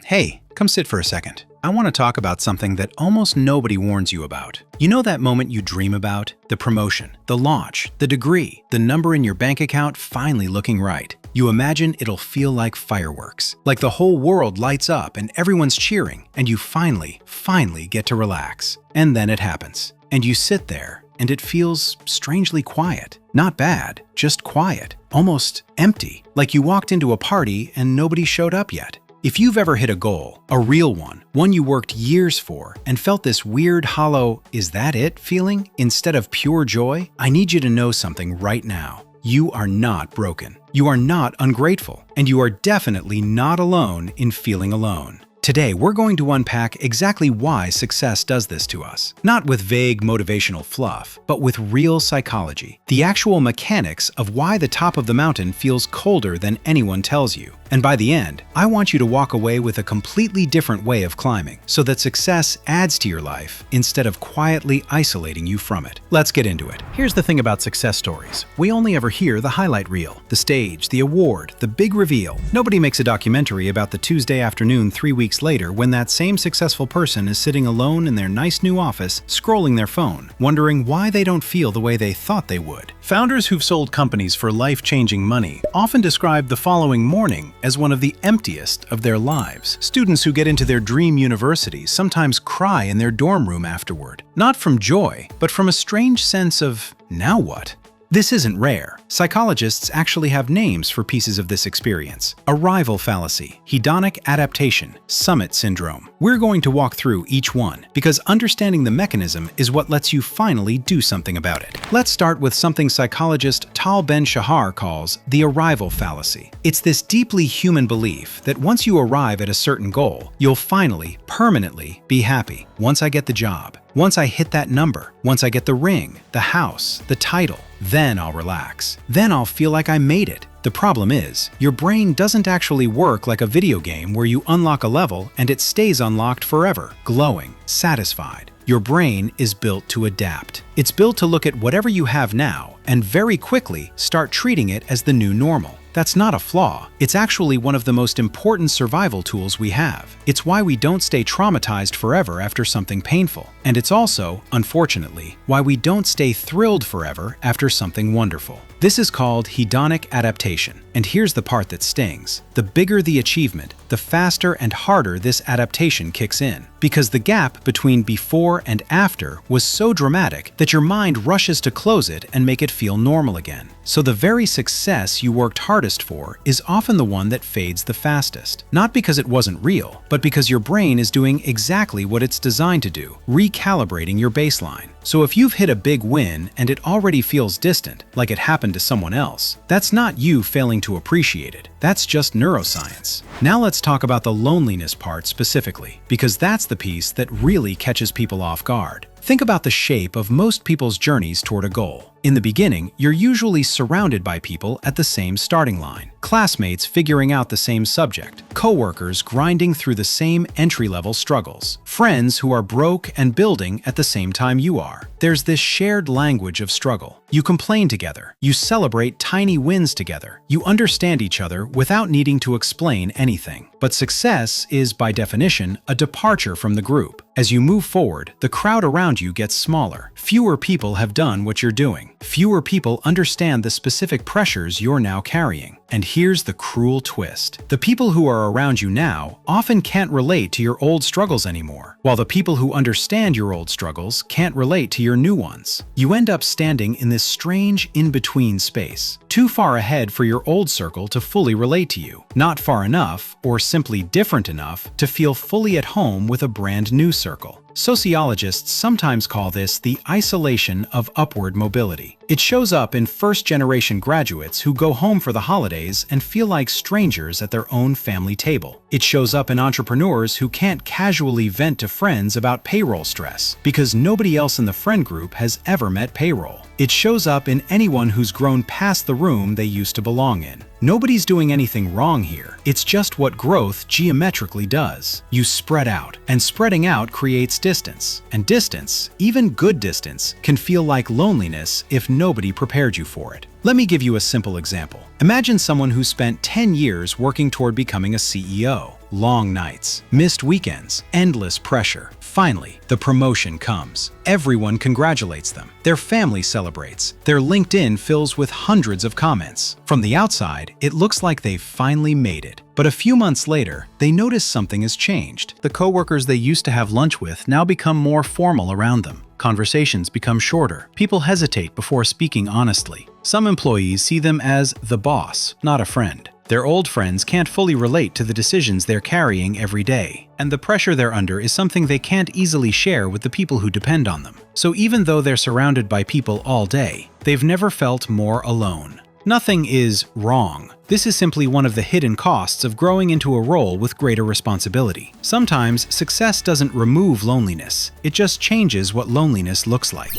Hey, come sit for a second. I want to talk about something that almost nobody warns you about. You know that moment you dream about? The promotion, the launch, the degree, the number in your bank account finally looking right. You imagine it'll feel like fireworks, like the whole world lights up and everyone's cheering, and you finally get to relax. And then it happens. And you sit there, and it feels strangely quiet. Not bad, just quiet, almost empty, like you walked into a party and nobody showed up yet. If you've ever hit a goal, a real one you worked years for, and felt this weird, hollow, "is that it?" feeling instead of pure joy, I need you to know something right now. You are not broken. You are not ungrateful. And you are definitely not alone in feeling alone. Today, we're going to unpack exactly why success does this to us. Not with vague motivational fluff, but with real psychology. The actual mechanics of why the top of the mountain feels colder than anyone tells you. And by the end, I want you to walk away with a completely different way of climbing, so that success adds to your life instead of quietly isolating you from it. Let's get into it. Here's the thing about success stories. We only ever hear the highlight reel, the stage, the award, the big reveal. Nobody makes a documentary about the Tuesday afternoon 3 weeks later when that same successful person is sitting alone in their nice new office, scrolling their phone, wondering why they don't feel the way they thought they would. Founders who've sold companies for life-changing money often describe the following morning as one of the emptiest of their lives. Students who get into their dream universities sometimes cry in their dorm room afterward, not from joy, but from a strange sense of, now what? This isn't rare. Psychologists actually have names for pieces of this experience. Arrival Fallacy, Hedonic Adaptation, Summit Syndrome. We're going to walk through each one, because understanding the mechanism is what lets you finally do something about it. Let's start with something psychologist Tal Ben-Shahar calls the Arrival Fallacy. It's this deeply human belief that once you arrive at a certain goal, you'll finally, permanently be happy. Once I get the job, once I hit that number, once I get the ring, the house, the title, then I'll relax. Then I'll feel like I made it. The problem is, your brain doesn't actually work like a video game where you unlock a level and it stays unlocked forever, glowing, satisfied. Your brain is built to adapt. It's built to look at whatever you have now and very quickly start treating it as the new normal. That's not a flaw. It's actually one of the most important survival tools we have. It's why we don't stay traumatized forever after something painful. And it's also, unfortunately, why we don't stay thrilled forever after something wonderful. This is called hedonic adaptation. And here's the part that stings. The bigger the achievement, the faster and harder this adaptation kicks in. Because the gap between before and after was so dramatic that your mind rushes to close it and make it feel normal again. So the very success you worked hardest for is often the one that fades the fastest. Not because it wasn't real, but because your brain is doing exactly what it's designed to do, recalibrating your baseline. So if you've hit a big win and it already feels distant, like it happened to someone else, that's not you failing to appreciate it. That's just neuroscience. Now let's talk about the loneliness part specifically, because that's the piece that really catches people off guard. Think about the shape of most people's journeys toward a goal. In the beginning, you're usually surrounded by people at the same starting line. Classmates figuring out the same subject, coworkers grinding through the same entry-level struggles, friends who are broke and building at the same time you are. There's this shared language of struggle. You complain together. You celebrate tiny wins together. You understand each other without needing to explain anything. But success is, by definition, a departure from the group. As you move forward, the crowd around you gets smaller. Fewer people have done what you're doing. Fewer people understand the specific pressures you're now carrying. And here's the cruel twist. The people who are around you now often can't relate to your old struggles anymore, while the people who understand your old struggles can't relate to your new ones. You end up standing in this strange in-between space, too far ahead for your old circle to fully relate to you, not far enough or simply different enough to feel fully at home with a brand new circle. Sociologists sometimes call this the isolation of upward mobility. It shows up in first-generation graduates who go home for the holidays and feel like strangers at their own family table. It shows up in entrepreneurs who can't casually vent to friends about payroll stress because nobody else in the friend group has ever met payroll. It shows up in anyone who's grown past the room they used to belong in. Nobody's doing anything wrong here. It's just what growth geometrically does. You spread out, and spreading out creates distance. And distance, even good distance, can feel like loneliness if nobody prepared you for it. Let me give you a simple example. Imagine someone who spent 10 years working toward becoming a CEO. long nights, missed weekends, endless pressure. Finally, the promotion comes. Everyone congratulates them. Their family celebrates. Their LinkedIn fills with hundreds of comments. From the outside, it looks like they've finally made it. But a few months later, they notice something has changed. The coworkers they used to have lunch with now become more formal around them. Conversations become shorter. People hesitate before speaking honestly. Some employees see them as the boss, not a friend. Their old friends can't fully relate to the decisions they're carrying every day, and the pressure they're under is something they can't easily share with the people who depend on them. So even though they're surrounded by people all day, they've never felt more alone. Nothing is wrong. This is simply one of the hidden costs of growing into a role with greater responsibility. Sometimes success doesn't remove loneliness, it just changes what loneliness looks like.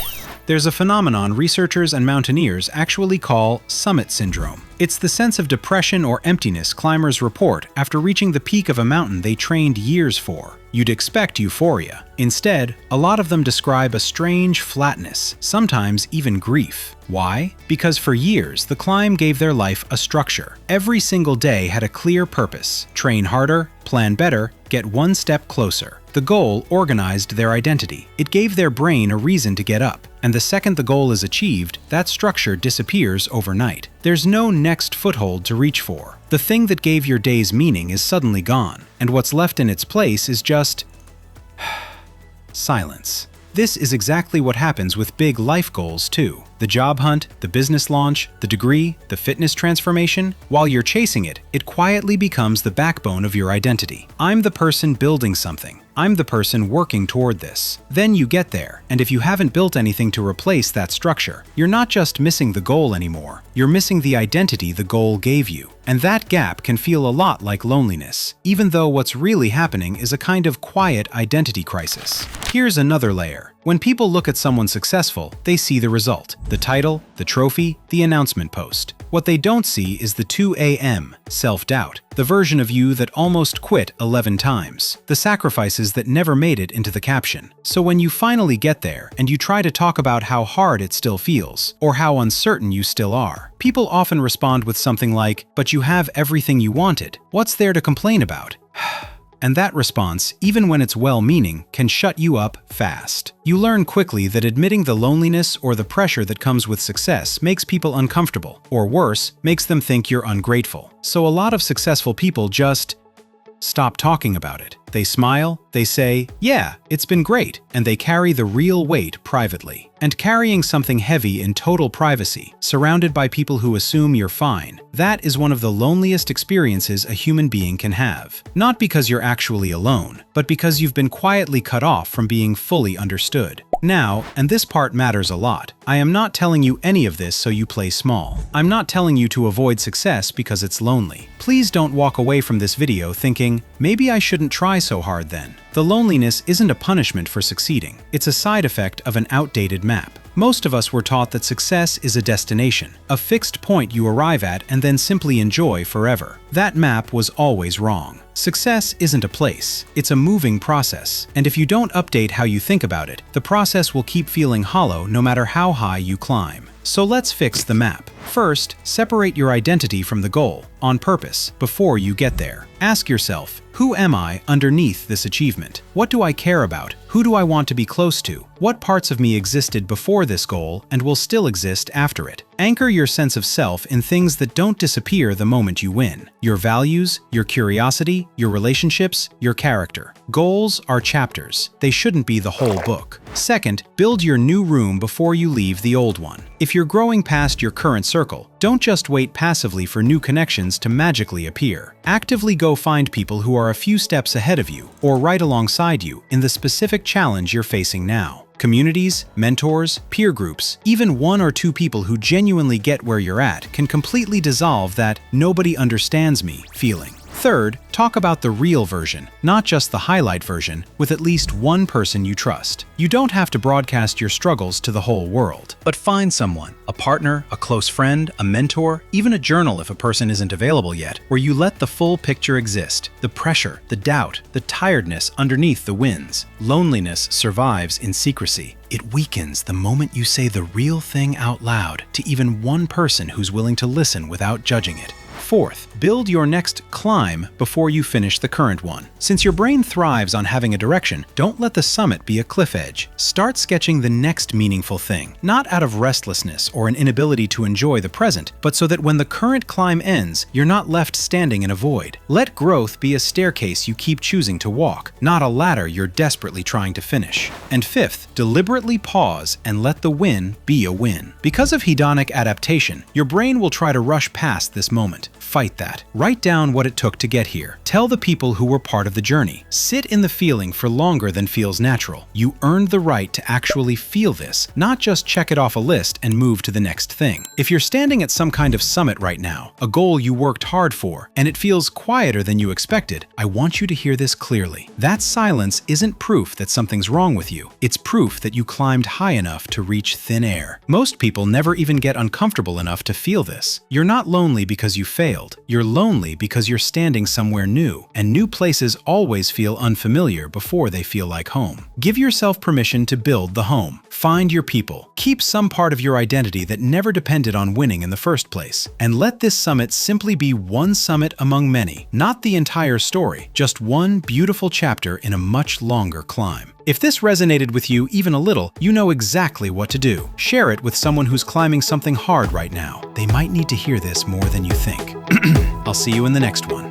There's a phenomenon researchers and mountaineers actually call summit syndrome. It's the sense of depression or emptiness climbers report after reaching the peak of a mountain they trained years for. You'd expect euphoria. Instead, a lot of them describe a strange flatness, sometimes even grief. Why? Because for years, the climb gave their life a structure. Every single day had a clear purpose: train harder, plan better, get one step closer. The goal organized their identity. It gave their brain a reason to get up. And the second the goal is achieved, that structure disappears overnight. There's no next foothold to reach for. The thing that gave your day's meaning is suddenly gone, and what's left in its place is just silence. This is exactly what happens with big life goals too. The job hunt, the business launch, the degree, the fitness transformation. While you're chasing it, it quietly becomes the backbone of your identity. I'm the person building something. I'm the person working toward this. Then you get there, and if you haven't built anything to replace that structure, you're not just missing the goal anymore, you're missing the identity the goal gave you. And that gap can feel a lot like loneliness, even though what's really happening is a kind of quiet identity crisis. Here's another layer. When people look at someone successful, they see the result: the title, the trophy, the announcement post. What they don't see is the 2 a.m. self-doubt, the version of you that almost quit 11 times, the sacrifices that never made it into the caption. So when you finally get there and you try to talk about how hard it still feels, or how uncertain you still are, people often respond with something like, "But you have everything you wanted. What's there to complain about?" And that response, even when it's well-meaning, can shut you up fast. You learn quickly that admitting the loneliness or the pressure that comes with success makes people uncomfortable, or worse, makes them think you're ungrateful. So a lot of successful people just stop talking about it. They smile, they say, "Yeah, it's been great," and they carry the real weight privately. And carrying something heavy in total privacy, surrounded by people who assume you're fine, that is one of the loneliest experiences a human being can have. Not because you're actually alone, but because you've been quietly cut off from being fully understood. Now, and this part matters a lot, I am not telling you any of this so you play small. I'm not telling you to avoid success because it's lonely. Please don't walk away from this video thinking, maybe I shouldn't try so hard then. The loneliness isn't a punishment for succeeding. It's a side effect of an outdated map. Most of us were taught that success is a destination, a fixed point you arrive at and then simply enjoy forever. That map was always wrong. Success isn't a place, it's a moving process, and if you don't update how you think about it, the process will keep feeling hollow no matter how high you climb. So let's fix the map. First, separate your identity from the goal, on purpose, before you get there. Ask yourself, who am I underneath this achievement? What do I care about? Who do I want to be close to? What parts of me existed before this goal and will still exist after it? Anchor your sense of self in things that don't disappear the moment you win. Your values, your curiosity, your relationships, your character. Goals are chapters. They shouldn't be the whole book. Second, build your new room before you leave the old one. If you're growing past your current circle, don't just wait passively for new connections to magically appear. Actively go find people who are a few steps ahead of you or right alongside you in the specific challenge you're facing now. Communities, mentors, peer groups, even one or two people who genuinely get where you're at can completely dissolve that "nobody understands me" feeling. Third, talk about the real version, not just the highlight version, with at least one person you trust. You don't have to broadcast your struggles to the whole world, but find someone, a partner, a close friend, a mentor, even a journal if a person isn't available yet, where you let the full picture exist. The pressure, the doubt, the tiredness underneath the wins. Loneliness survives in secrecy. It weakens the moment you say the real thing out loud to even one person who's willing to listen without judging it. Fourth, build your next climb before you finish the current one. Since your brain thrives on having a direction, don't let the summit be a cliff edge. Start sketching the next meaningful thing, not out of restlessness or an inability to enjoy the present, but so that when the current climb ends, you're not left standing in a void. Let growth be a staircase you keep choosing to walk, not a ladder you're desperately trying to finish. And fifth, deliberately pause and let the win be a win. Because of hedonic adaptation, your brain will try to rush past this moment. Fight that. Write down what it took to get here. Tell the people who were part of the journey. Sit in the feeling for longer than feels natural. You earned the right to actually feel this, not just check it off a list and move to the next thing. If you're standing at some kind of summit right now, a goal you worked hard for, and it feels quieter than you expected, I want you to hear this clearly. That silence isn't proof that something's wrong with you. It's proof that you climbed high enough to reach thin air. Most people never even get uncomfortable enough to feel this. You're not lonely because you failed. You're lonely because you're standing somewhere new, and new places always feel unfamiliar before they feel like home. Give yourself permission to build the home. Find your people. Keep some part of your identity that never depended on winning in the first place. And let this summit simply be one summit among many, not the entire story, just one beautiful chapter in a much longer climb. If this resonated with you even a little, you know exactly what to do. Share it with someone who's climbing something hard right now. They might need to hear this more than you think. I'll see you in the next one.